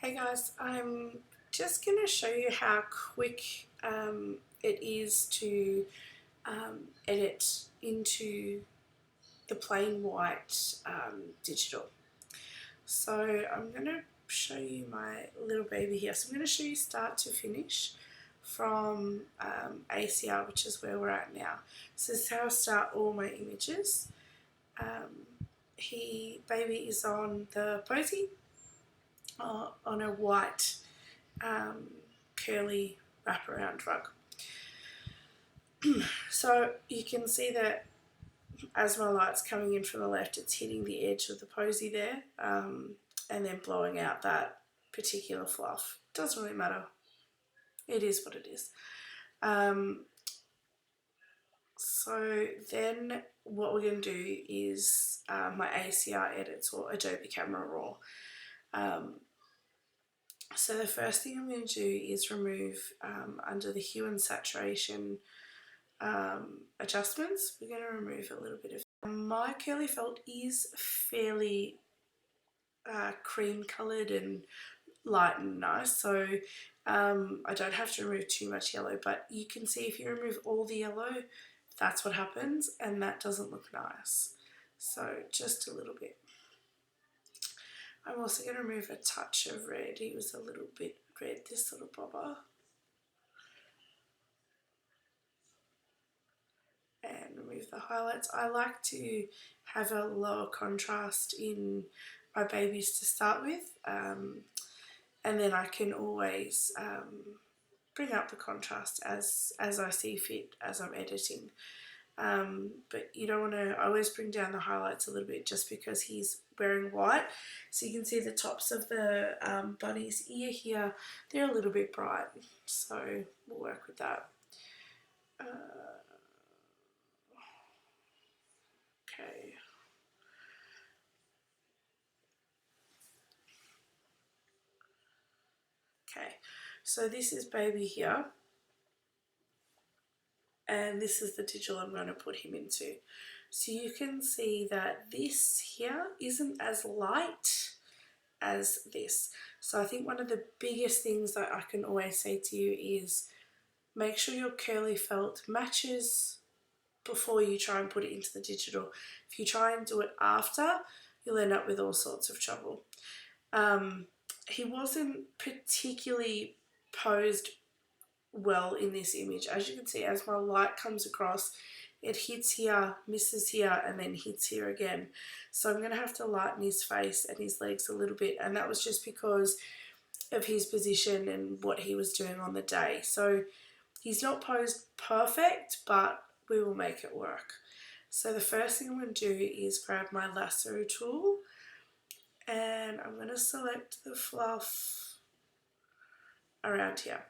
Hey guys, I'm just going to show you how quick it is to edit into the plain white digital. So I'm going to show you my little baby here. So I'm going to show you start to finish from ACR, which is where we're at now. So this is how I start all my images. Baby is on the posy on a white curly wraparound rug. So you can see that as my light's coming in from the left, it's hitting the edge of the posy there and then blowing out that particular fluff. Doesn't really matter. It is what it is. So then what we're going to do is my ACR edits, or Adobe Camera Raw. So the first thing I'm going to do is remove under the hue and saturation adjustments. We're going to remove a little bit of my curly felt is fairly cream coloured and light and nice, so I don't have to remove too much yellow, but you can see if you remove all the yellow, that's what happens, and that doesn't look nice. So just a little bit. I'm also going to remove a touch of red. He was a little bit red, this little bobber. And remove the highlights. I like to have a lower contrast in my babies to start with, and then I can always bring up the contrast as I see fit as I'm editing. But you don't want to, I always bring down the highlights a little bit just because he's wearing white. So you can see the tops of the bunny's ear here, they're a little bit bright, so we'll work with that. Okay. Okay, so this is baby here, and this is the digital I'm going to put him into. So you can see that this here isn't as light as this. So I think one of the biggest things that I can always say to you is make sure your curly felt matches before you try and put it into the digital. If you try and do it after, you'll end up with all sorts of trouble. He wasn't particularly posed well in this image. As you can see, as my light comes across, it hits here, misses here, and then hits here again. So I'm going to have to lighten his face and his legs a little bit, and that was just because of his position and what he was doing on the day. So he's not posed perfect, but we will make it work. So the first thing I'm going to do is grab my lasso tool, and I'm going to select the fluff around here.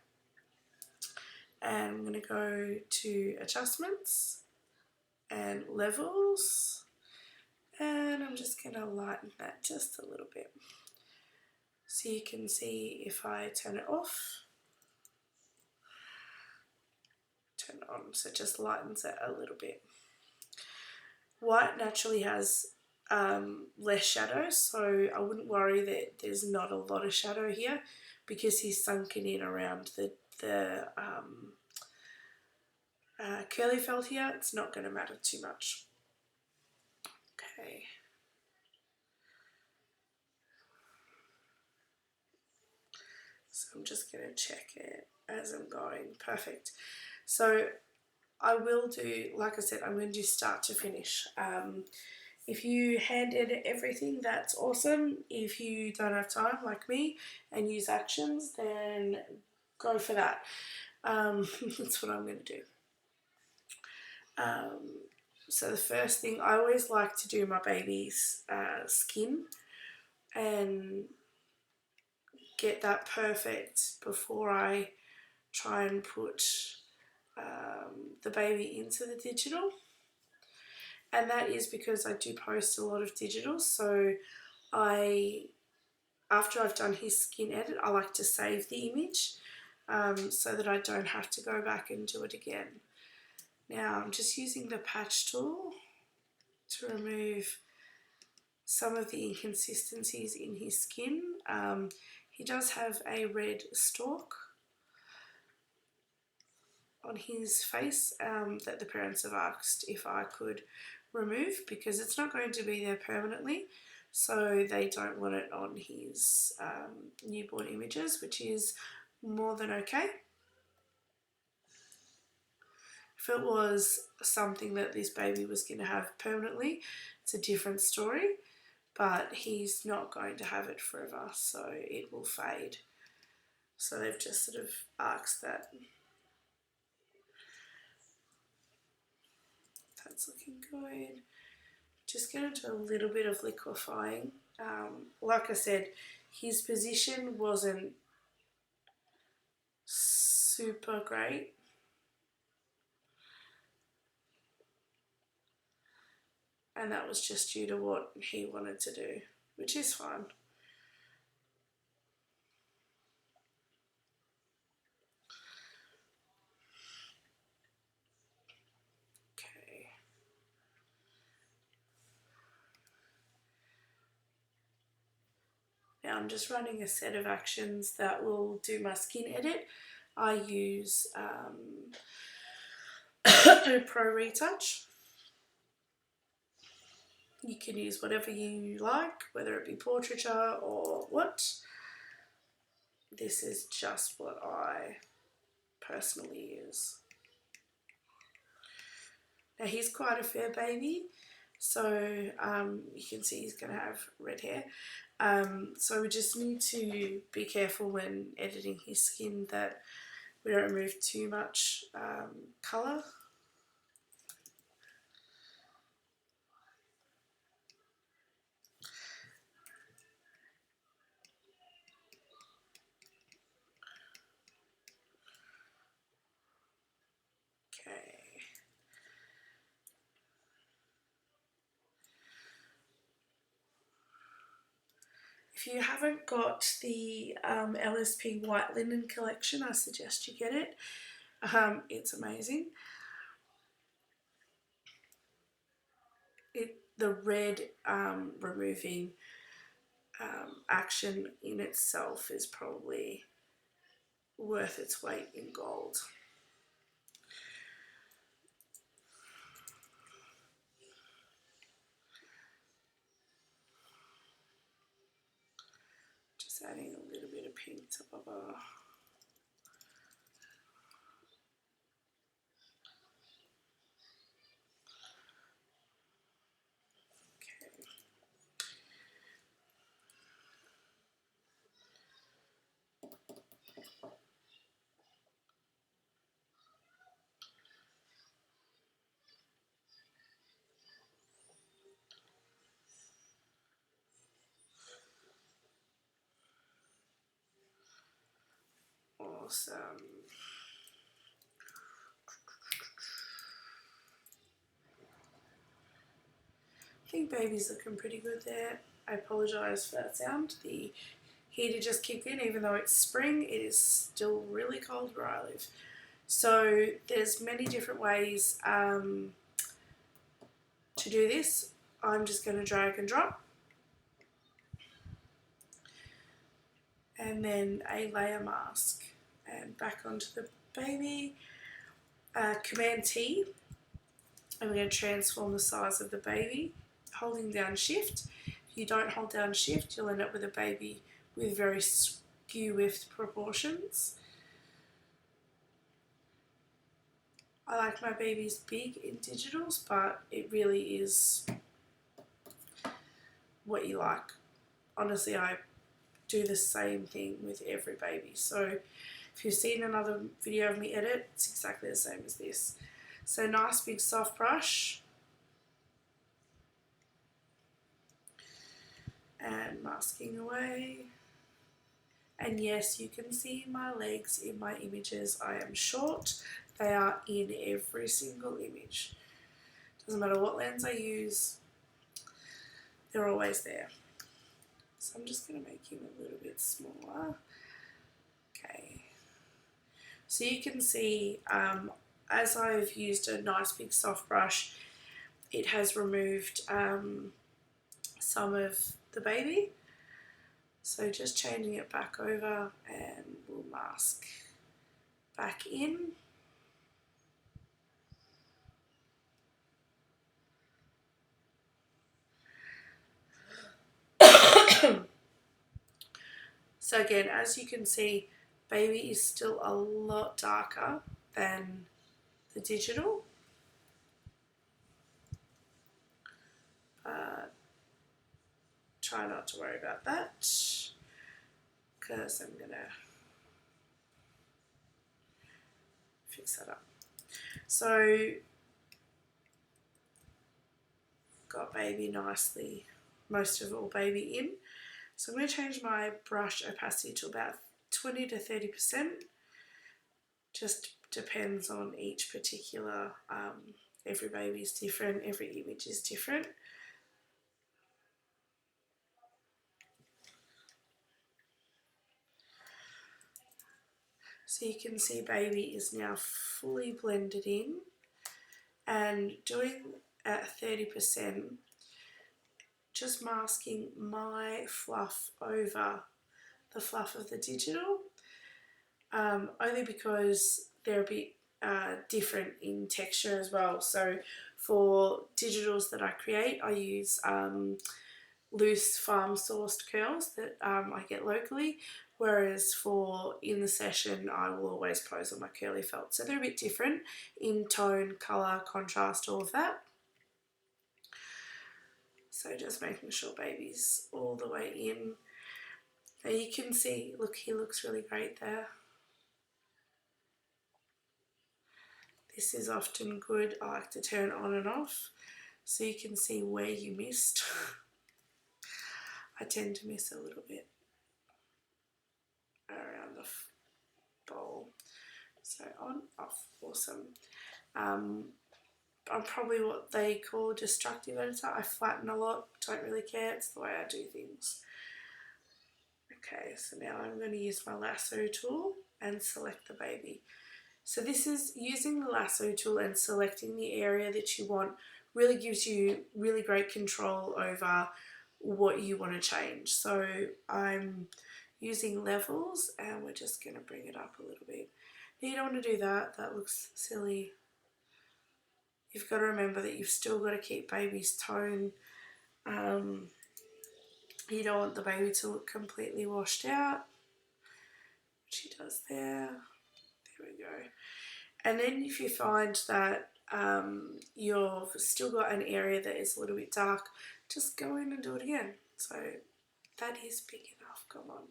And I'm going to go to adjustments and levels, and I'm just going to lighten that just a little bit. So you can see if I turn it off, turn it on, so it just lightens it a little bit. White naturally has less shadow, so I wouldn't worry that there's not a lot of shadow here because he's sunken in around the curly felt here. It's not going to matter too much. Okay. So I'm just going to check it as I'm going. Perfect. So I will do, like I said, I'm going to do start to finish. If you hand edit everything, that's awesome. If you don't have time, like me, and use actions, then go for that. That's what I'm going to do. So the first thing, I always like to do my baby's skin and get that perfect before I try and put the baby into the digital. And that is because I do post a lot of digital, so after I've done his skin edit, I like to save the image so that I don't have to go back and do it again. Now I'm just using the patch tool to remove some of the inconsistencies in his skin. He does have a red stalk on his face that the parents have asked if I could remove because it's not going to be there permanently, so they don't want it on his newborn images, which is more than okay. If it was something that this baby was going to have permanently, it's a different story, but he's not going to have it forever, so it will fade. So they've just sort of asked that. That's looking good. Just going to do a little bit of liquefying. Like I said, his position wasn't super great. And that was just due to what he wanted to do, which is fine. Okay. Now I'm just running a set of actions that will do my skin edit. I use Pro Retouch. You can use whatever you like, whether it be portraiture or what. This is just what I personally use. Now he's quite a fair baby, so you can see he's going to have red hair. So we just need to be careful when editing his skin that we don't remove too much colour. If you haven't got the LSP White Linen collection, I suggest you get it. It's amazing. The red removing action in itself is probably worth its weight in gold. Just adding a little bit of pink to bubble. Awesome. I think baby's looking pretty good there. I apologise for that sound. The heater just kicked in, even though it's spring, it is still really cold where I live. So there's many different ways to do this. I'm just going to drag and drop. And then a layer mask. And back onto the baby. Command T. And we're going to transform the size of the baby. Holding down Shift. If you don't hold down Shift, you'll end up with a baby with very skew-whiffed proportions. I like my babies big in digitals, but it really is what you like. Honestly, I do the same thing with every baby. So if you've seen another video of me edit, it's exactly the same as this. So nice big soft brush. And masking away. And yes, you can see my legs in my images. I am short. They are in every single image. Doesn't matter what lens I use, they're always there. So I'm just going to make him a little bit smaller. Okay. So you can see as I've used a nice big soft brush, it has removed some of the baby. So just changing it back over, and we'll mask back in. So again, as you can see, baby is still a lot darker than the digital. Try not to worry about that, because I'm going to fix that up. So got baby nicely, most of all baby in. So I'm going to change my brush opacity to about 20 to 30%. Just depends on each particular, every baby is different, every image is different. So you can see baby is now fully blended in, and doing at 30%, just masking my fluff over the fluff of the digital, only because they're a bit different in texture as well. So for digitals that I create, I use loose farm sourced curls that I get locally, whereas for in the session I will always pose on my curly felt. So they're a bit different in tone, colour, contrast, all of that. So just making sure baby's all the way in. Now you can see, look, he looks really great there. This is often good. I like to turn on and off so you can see where you missed. I tend to miss a little bit around the bowl. So on, off, awesome. I'm probably what they call a destructive editor. I flatten a lot, don't really care, it's the way I do things. Okay, so now I'm going to use my lasso tool and select the baby. So this is using the lasso tool and selecting the area that you want really gives you really great control over what you want to change. So I'm using levels and we're just going to bring it up a little bit. Now you don't want to do that, that looks silly. You've got to remember that you've still got to keep baby's tone. You don't want the baby to look completely washed out, which he does there. There we go. And then if you find that you've still got an area that is a little bit dark, just go in and do it again. So that is big enough, come on.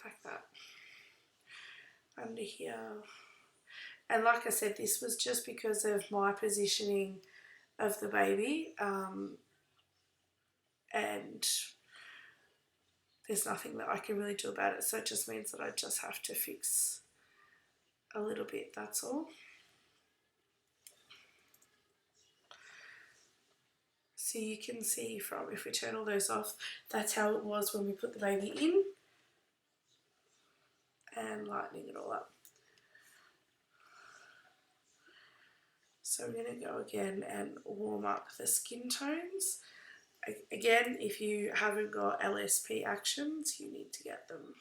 Like that. Under here. And like I said, this was just because of my positioning of the baby, and there's nothing that I can really do about it, so it just means that I just have to fix a little bit, that's all. So you can see from, if we turn all those off, that's how it was when we put the baby in, and lightening it all up. So we're going to go again and warm up the skin tones. Again, if you haven't got LSP actions, you need to get them.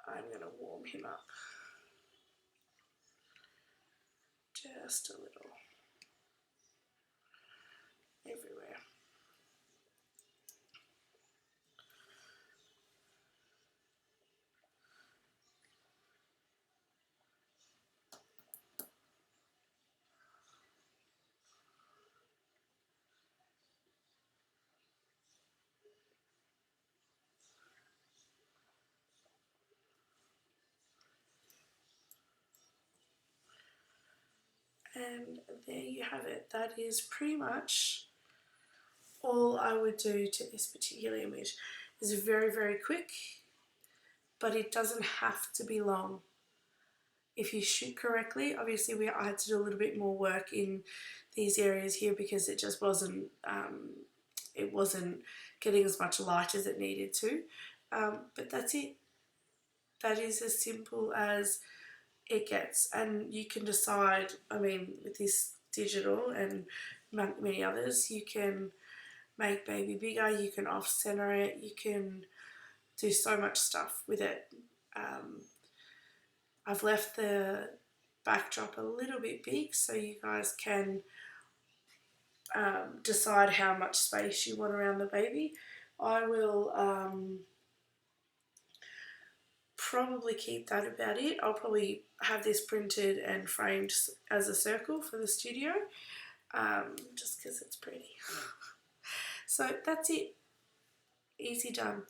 I'm going to warm him up just a little, everywhere. And there you have it. That is pretty much all I would do to this particular image. It's very, very quick, but it doesn't have to be long. If you shoot correctly, obviously I had to do a little bit more work in these areas here because it just wasn't getting as much light as it needed to. But that's it. That is as simple as it gets. And you can decide, I mean, with this digital and many others, you can make baby bigger, you can off center it, you can do so much stuff with it. I've left the backdrop a little bit big so you guys can decide how much space you want around the baby. I will probably keep that about it. I'll probably have this printed and framed as a circle for the studio, just because it's pretty. So that's it. Easy done.